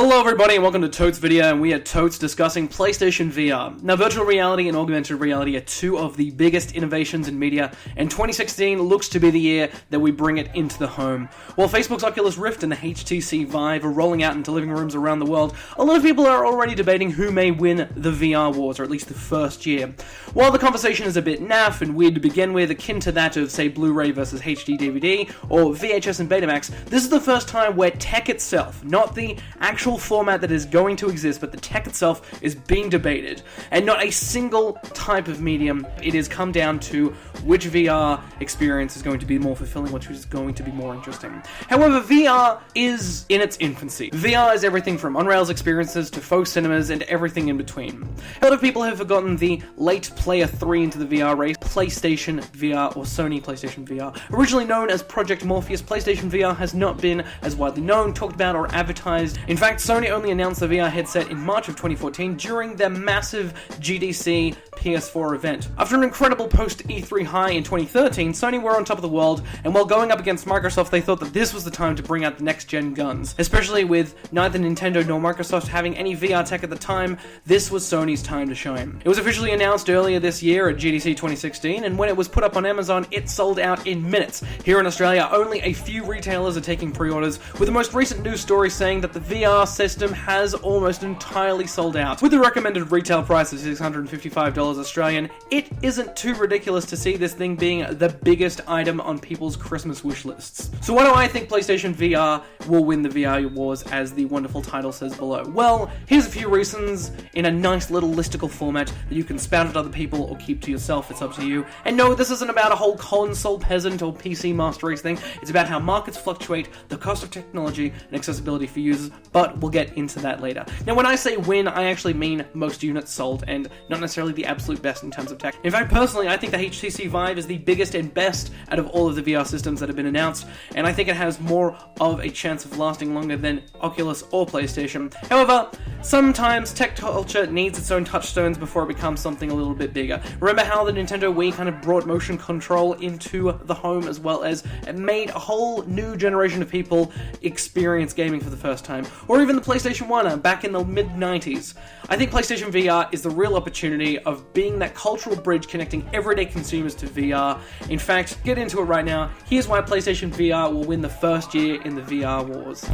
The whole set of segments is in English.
Hello everybody and welcome to Totes Vidya, and we are Totes discussing PlayStation VR. Now, virtual reality and augmented reality are two of the biggest innovations in media, and 2016 looks to be the year that we bring it into the home. While Facebook's Oculus Rift and the HTC Vive are rolling out into living rooms around the world, a lot of people are already debating who may win the VR wars, or at least the first year. While the conversation is a bit naff and weird to begin with, akin to that of, say, Blu-ray versus HD DVD, or VHS and Betamax, this is the first time where tech itself, not the actual format that is going to exist, but the tech itself is being debated, and not a single type of medium. It has come down to which VR experience is going to be more fulfilling, which is going to be more interesting. However, VR is in its infancy. VR is everything from on-rails experiences to faux cinemas and everything in between. A lot of people have forgotten the late Player 3 into the VR race, PlayStation VR, or Sony PlayStation VR. Originally known as Project Morpheus, PlayStation VR has not been as widely known, talked about, or advertised. In fact, Sony only announced the VR headset in March of 2014 during their massive GDC PS4 event. After an incredible post-E3 high in 2013, Sony were on top of the world, and while going up against Microsoft, they thought that this was the time to bring out the next-gen guns. Especially with neither Nintendo nor Microsoft having any VR tech at the time, this was Sony's time to shine. It was officially announced earlier this year at GDC 2016, and when it was put up on Amazon, it sold out in minutes. Here in Australia, only a few retailers are taking pre-orders, with the most recent news story saying that the VR system has almost entirely sold out. With the recommended retail price of $655 Australian, it isn't too ridiculous to see this thing being the biggest item on people's Christmas wish lists. So why do I think PlayStation VR will win the VR wars, as the wonderful title says below? Well, here's a few reasons in a nice little listicle format that you can spout at other people or keep to yourself. It's up to you. And no, this isn't about a whole console peasant or PC master race thing. It's about how markets fluctuate, the cost of technology, and accessibility for users, but we'll get into that later. Now, when I say win, I actually mean most units sold, and not necessarily the absolute best in terms of tech. In fact, personally, I think the HTC Vive is the biggest and best out of all of the VR systems that have been announced, and I think it has more of a chance of lasting longer than Oculus or PlayStation. However, sometimes tech culture needs its own touchstones before it becomes something a little bit bigger. Remember how the Nintendo Wii kind of brought motion control into the home, as well as it made a whole new generation of people experience gaming for the first time? Or even the PlayStation 1 back in the mid-90s. I think PlayStation VR is the real opportunity of being that cultural bridge connecting everyday consumers to VR. In fact, get into it right now. Here's why PlayStation VR will win the first year in the VR wars.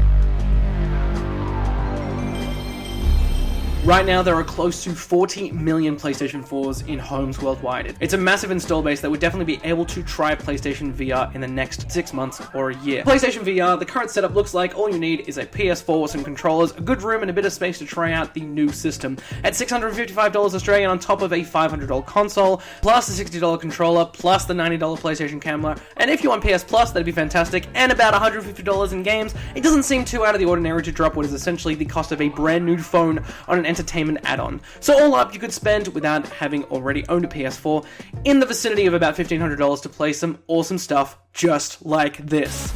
Right now, there are close to 40 million PlayStation 4s in homes worldwide. It's a massive install base that would definitely be able to try PlayStation VR in the next 6 months or a year. PlayStation VR, the current setup looks like all you need is a PS4, some controllers, a good room, and a bit of space to try out the new system. At $655 Australian on top of a $500 console, plus the $60 controller, plus the $90 PlayStation camera, and if you want PS Plus, that'd be fantastic, and about $150 in games, it doesn't seem too out of the ordinary to drop what is essentially the cost of a brand new phone on an entertainment add-on. So all up, you could spend, without having already owned a PS4, in the vicinity of about $1,500 to play some awesome stuff just like this.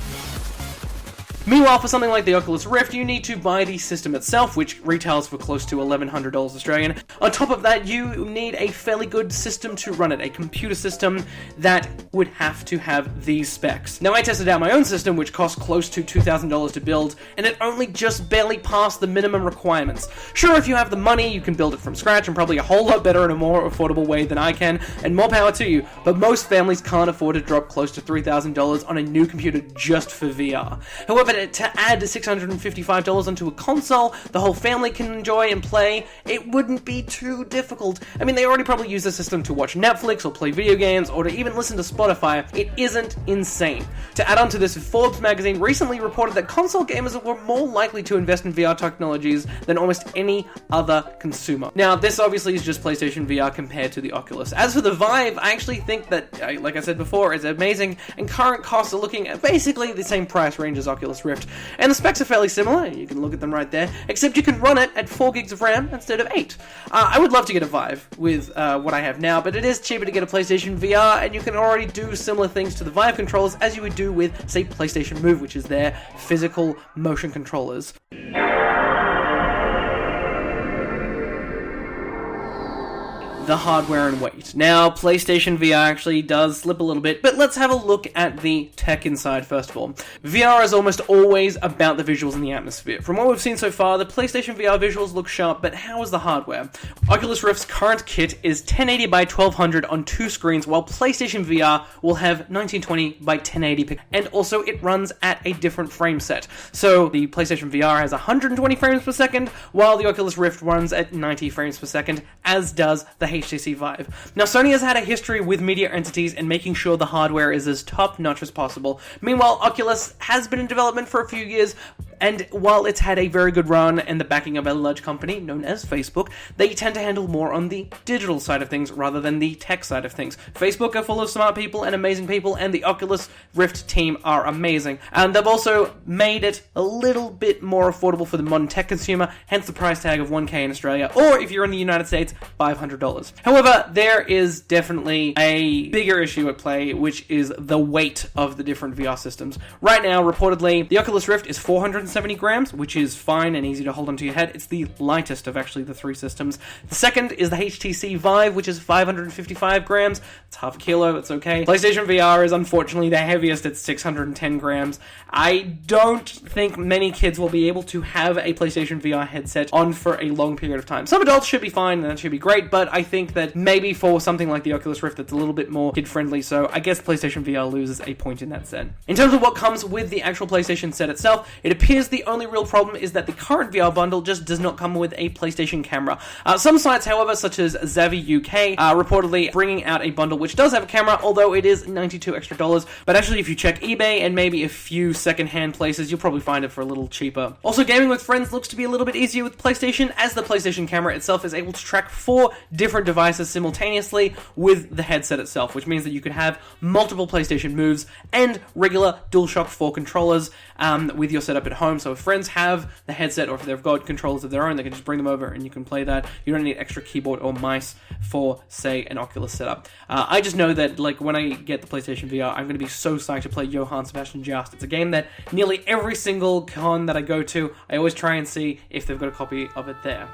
Meanwhile, for something like the Oculus Rift, you need to buy the system itself, which retails for close to $1,100 Australian. On top of that, you need a fairly good system to run it, a computer system that would have to have these specs. Now, I tested out my own system, which cost close to $2,000 to build, and it only just barely passed the minimum requirements. Sure, if you have the money, you can build it from scratch, and probably a whole lot better in a more affordable way than I can, and more power to you, but most families can't afford to drop close to $3,000 on a new computer just for VR. However, to add $655 onto a console the whole family can enjoy and play, it wouldn't be too difficult. I mean, they already probably use the system to watch Netflix or play video games or to even listen to Spotify. It isn't insane. To add on to this, Forbes magazine recently reported that console gamers were more likely to invest in VR technologies than almost any other consumer. Now, this obviously is just PlayStation VR compared to the Oculus. As for the Vive, I actually think that, like I said before, is amazing, and current costs are looking at basically the same price range as Oculus Rift. And the specs are fairly similar, you can look at them right there, except you can run it at 4 gigs of RAM instead of 8. I would love to get a Vive with what I have now, but it is cheaper to get a PlayStation VR, and you can already do similar things to the Vive controllers as you would do with, say, PlayStation Move, which is their physical motion controllers. the hardware and weight. Now, PlayStation VR actually does slip a little bit, but let's have a look at the tech inside first of all. VR is almost always about the visuals and the atmosphere. From what we've seen so far, the PlayStation VR visuals look sharp, but how is the hardware? Oculus Rift's current kit is 1080 by 1200 on 2 screens, while PlayStation VR will have 1920 by 1080, and also it runs at a different frame set. So the PlayStation VR has 120 frames per second, while the Oculus Rift runs at 90 frames per second, as does the HTC Vive. Now, Sony has had a history with media entities and making sure the hardware is as top-notch as possible. Meanwhile, Oculus has been in development for a few years, and while it's had a very good run and the backing of a large company known as Facebook, they tend to handle more on the digital side of things rather than the tech side of things. Facebook are full of smart people and amazing people, and the Oculus Rift team are amazing. And they've also made it a little bit more affordable for the modern tech consumer, hence the price tag of $1K in Australia, or if you're in the United States, $500. However, there is definitely a bigger issue at play, which is the weight of the different VR systems. Right now, reportedly, the Oculus Rift is 470 grams, which is fine and easy to hold onto your head. It's the lightest of actually the 3 systems. The second is the HTC Vive, which is 555 grams. It's half a kilo, it's okay. PlayStation VR is unfortunately the heaviest at 610 grams. I don't think many kids will be able to have a PlayStation VR headset on for a long period of time. Some adults should be fine and that should be great, but I think that maybe for something like the Oculus Rift that's a little bit more kid-friendly, so I guess PlayStation VR loses a point in that set. In terms of what comes with the actual PlayStation set itself, it appears the only real problem is that the current VR bundle just does not come with a PlayStation camera. Some sites, however, such as Zavvi UK, are reportedly bringing out a bundle which does have a camera, although it is $92 extra. But actually, if you check eBay and maybe a few second-hand places, you'll probably find it for a little cheaper. Also, gaming with friends looks to be a little bit easier with PlayStation, as the PlayStation camera itself is able to track 4 different devices simultaneously with the headset itself, which means that you could have multiple PlayStation moves and regular DualShock 4 controllers with your setup at home. So if friends have the headset, or if they've got controllers of their own, they can just bring them over and you can play that. You don't need extra keyboard or mice for, say, an Oculus setup. I just know that, like, when I get the PlayStation VR, I'm going to be so psyched to play Johann Sebastian Joust. It's a game that nearly every single con that I go to, I always try and see if they've got a copy of it there.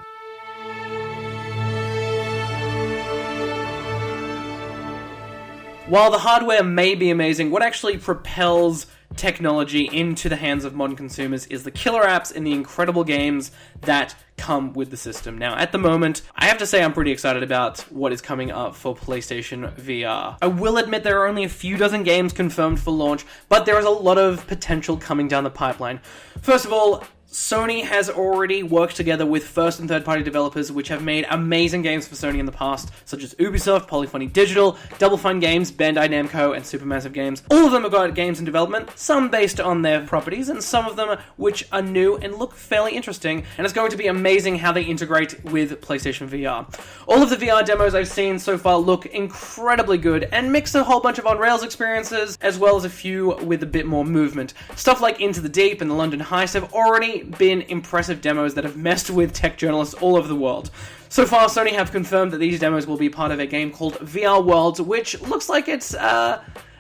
While the hardware may be amazing, what actually propels technology into the hands of modern consumers is the killer apps and the incredible games that come with the system. Now, at the moment, I have to say I'm pretty excited about what is coming up for PlayStation VR. I will admit there are only a few dozen games confirmed for launch, but there is a lot of potential coming down the pipeline. First of all, Sony has already worked together with first and third-party developers which have made amazing games for Sony in the past, such as Ubisoft, Polyphony Digital, Double Fine Games, Bandai Namco, and Supermassive Games. All of them have got games in development, some based on their properties, and some of them which are new and look fairly interesting, and it's going to be amazing how they integrate with PlayStation VR. All of the VR demos I've seen so far look incredibly good, and mix a whole bunch of on-rails experiences, as well as a few with a bit more movement. Stuff like Into the Deep and the London Heist have already been impressive demos that have messed with tech journalists all over the world. So far, Sony have confirmed that these demos will be part of a game called VR Worlds, which looks like it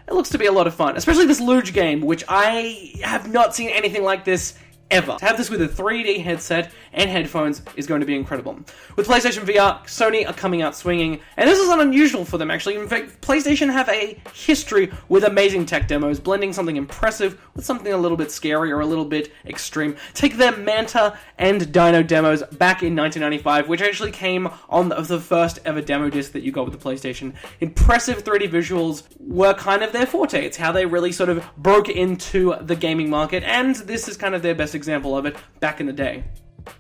looks to be a lot of fun. Especially this Luge game, which I have not seen anything like this ever. To have this with a 3D headset and headphones is going to be incredible. With PlayStation VR, Sony are coming out swinging, and this is not unusual for them actually. In fact, PlayStation have a history with amazing tech demos, blending something impressive with something a little bit scary or a little bit extreme. Take their Manta and Dino demos back in 1995, which actually came on the first ever demo disc that you got with the PlayStation. Impressive 3D visuals were kind of their forte. It's how they really sort of broke into the gaming market, and this is kind of their best example of it back in the day.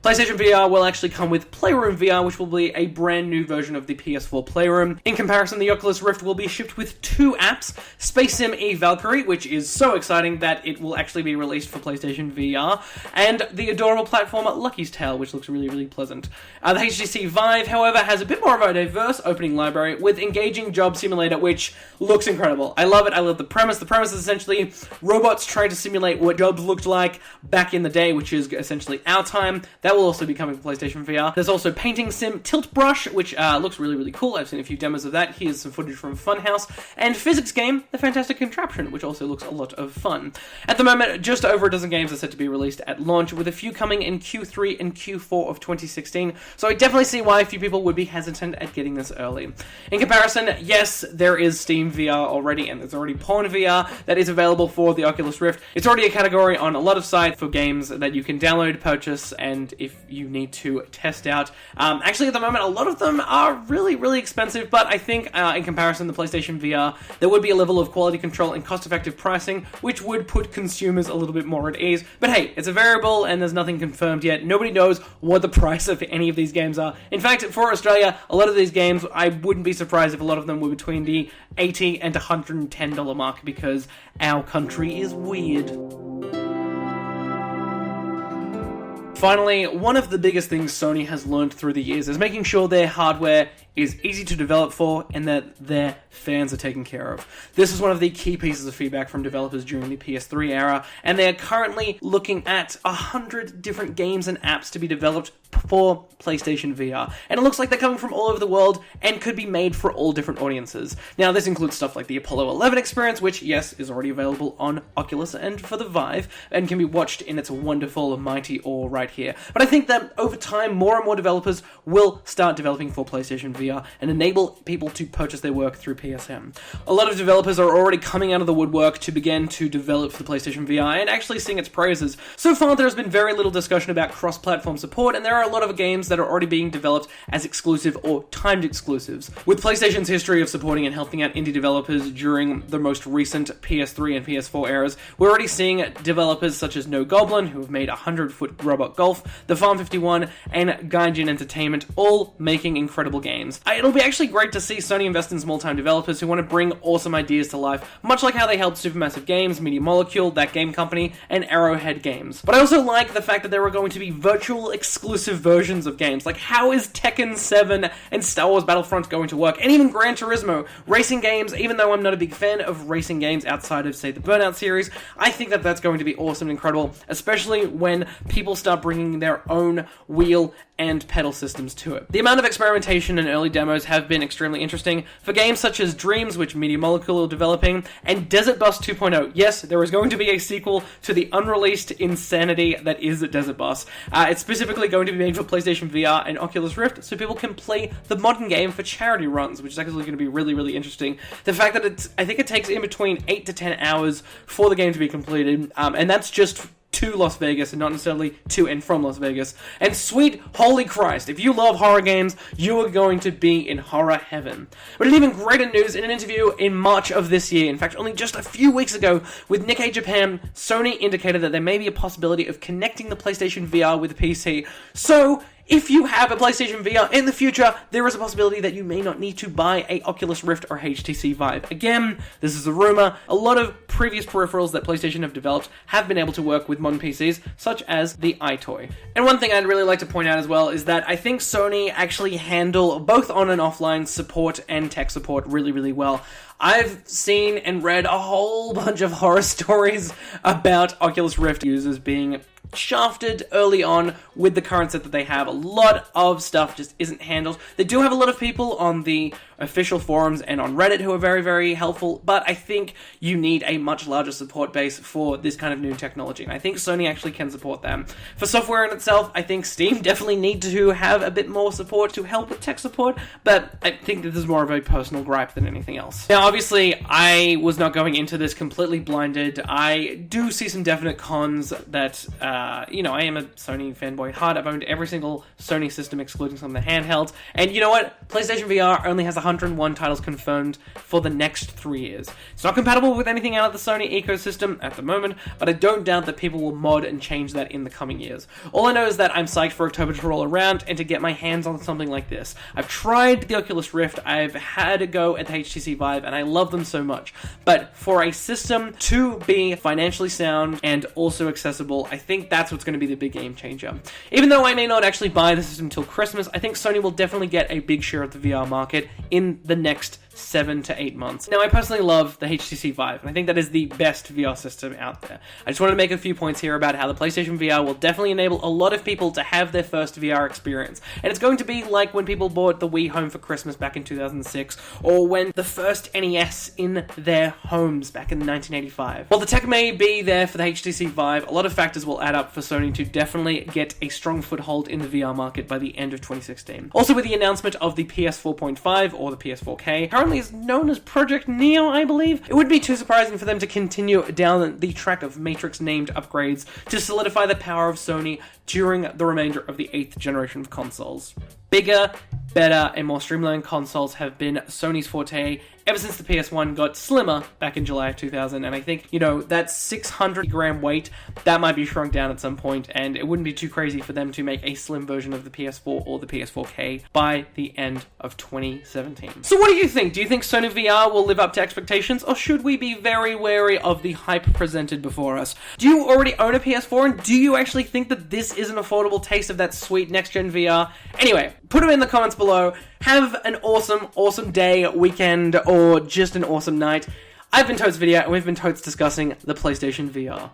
PlayStation VR will actually come with Playroom VR, which will be a brand new version of the PS4 Playroom. In comparison, the Oculus Rift will be shipped with 2 apps, Space Sim E Valkyrie, which is so exciting that it will actually be released for PlayStation VR, and the adorable platformer Lucky's Tale, which looks really, really pleasant. The HTC Vive, however, has a bit more of a diverse opening library with Engaging Job Simulator, which looks incredible. I love it. I love the premise. The premise is essentially robots trying to simulate what jobs looked like back in the day, which is essentially our time. That will also be coming to PlayStation VR. There's also Painting Sim Tilt Brush, which looks really, really cool. I've seen a few demos of that. Here's some footage from Funhouse. And Physics Game, The Fantastic Contraption, which also looks a lot of fun. At the moment, just over a dozen games are set to be released at launch, with a few coming in Q3 and Q4 of 2016. So I definitely see why a few people would be hesitant at getting this early. In comparison, yes, there is Steam VR already, and there's already Porn VR that is available for the Oculus Rift. It's already a category on a lot of sites for games that you can download, purchase, and if you need to test out. Actually, at the moment, a lot of them are really, really expensive, but I think in comparison to the PlayStation VR, there would be a level of quality control and cost-effective pricing, which would put consumers a little bit more at ease. But hey, it's a variable, and there's nothing confirmed yet. Nobody knows what the price of any of these games are. In fact, for Australia, a lot of these games, I wouldn't be surprised if a lot of them were between the $80 and $110 mark, because our country is weird. Finally, one of the biggest things Sony has learned through the years is making sure their hardware is easy to develop for and that their fans are taken care of. This is one of the key pieces of feedback from developers during the PS3 era, and they are currently looking at 100 different games and apps to be developed for PlayStation VR. And it looks like they're coming from all over the world and could be made for all different audiences. Now, this includes stuff like the Apollo 11 experience, which, yes, is already available on Oculus and for the Vive, and can be watched in its wonderful, mighty awe right here. But I think that over time, more and more developers will start developing for PlayStation VR and enable people to purchase their work through PSM. A lot of developers are already coming out of the woodwork to begin to develop for the PlayStation VR and actually sing its praises. So far, there's been very little discussion about cross-platform support, and there are a lot of games that are already being developed as exclusive or timed exclusives. With PlayStation's history of supporting and helping out indie developers during the most recent PS3 and PS4 eras, we're already seeing developers such as No Goblin, who have made 100-Foot Robot Golf, The Farm 51, and Gaijin Entertainment, all making incredible games. It'll be actually great to see Sony invest in small-time developers who want to bring awesome ideas to life, much like how they helped Supermassive Games, Media Molecule, That Game Company, and Arrowhead Games. But I also like the fact that there are going to be virtual exclusive versions of games. Like, how is Tekken 7 and Star Wars Battlefront going to work? And even Gran Turismo. Racing games, even though I'm not a big fan of racing games outside of, say, the Burnout series, I think that that's going to be awesome and incredible, especially when people start bringing their own wheel and pedal systems to it. The amount of experimentation and early demos have been extremely interesting for games such as Dreams, which Media Molecule are developing, and Desert Bus 2.0. Yes, there is going to be a sequel to the unreleased insanity that is Desert Bus. It's specifically going to be made for PlayStation VR and Oculus Rift, so people can play the modern game for charity runs, which is actually going to be really, really interesting. The fact that I think it takes in between 8 to 10 hours for the game to be completed, and that's just to Las Vegas and not necessarily to and from Las Vegas. And sweet holy Christ, if you love horror games, you are going to be in horror heaven. But in even greater news, in an interview in March of this year, in fact only just a few weeks ago, with Nikkei Japan, Sony indicated that there may be a possibility of connecting the PlayStation VR with the PC. So, if you have a PlayStation VR in the future, there is a possibility that you may not need to buy a Oculus Rift or HTC Vive. Again, this is a rumor. A lot of previous peripherals that PlayStation have developed have been able to work with modern PCs, such as the iToy. And one thing I'd really like to point out as well is that I think Sony actually handle both on and offline support and tech support really, really well. I've seen and read a whole bunch of horror stories about Oculus Rift users being shafted early on with the current set that they have. A lot of stuff just isn't handled. They do have a lot of people on the official forums and on Reddit who are very, very helpful, but I think you need a much larger support base for this kind of new technology, and I think Sony actually can support them. For software in itself, I think Steam definitely need to have a bit more support to help with tech support, but I think this is more of a personal gripe than anything else. Now, obviously, I was not going into this completely blinded. I do see some definite cons that, I am a Sony fanboy at heart. I've owned every single Sony system excluding some of the handhelds, and you know what? PlayStation VR only has 101 titles confirmed for the next 3 years. It's not compatible with anything out of the Sony ecosystem at the moment, but I don't doubt that people will mod and change that in the coming years. All I know is that I'm psyched for October to roll around and to get my hands on something like this. I've tried the Oculus Rift, I've had a go at the HTC Vive, and I love them so much. But for a system to be financially sound and also accessible, I think think that's what's going to be the big game changer. Even though I may not actually buy the system until Christmas, I think Sony will definitely get a big share of the VR market in the next 7 to 8 months. Now, I personally love the HTC Vive, and I think that is the best VR system out there. I just wanted to make a few points here about how the PlayStation VR will definitely enable a lot of people to have their first VR experience. And it's going to be like when people bought the Wii home for Christmas back in 2006, or when the first NES in their homes back in 1985. While the tech may be there for the HTC Vive, a lot of factors will add up for Sony to definitely get a strong foothold in the VR market by the end of 2016. Also, with the announcement of the PS4.5 or the PS4K, currently is known as Project Neo, I believe, it wouldn't be too surprising for them to continue down the track of Matrix-named upgrades to solidify the power of Sony during the remainder of the 8th generation of consoles. Bigger, better, and more streamlined consoles have been Sony's forte ever since the PS1 got slimmer back in July of 2000, and I think, that 600-gram weight, that might be shrunk down at some point, and it wouldn't be too crazy for them to make a slim version of the PS4 or the PS4K by the end of 2017. So what do you think? Do you think Sony VR will live up to expectations, or should we be very wary of the hype presented before us? Do you already own a PS4, and do you actually think that this is an affordable taste of that sweet next-gen VR? Anyway, put them in the comments below. Have an awesome day, weekend, or just an awesome night. I've been Totes Vidya, and we've been Totes discussing the PlayStation VR.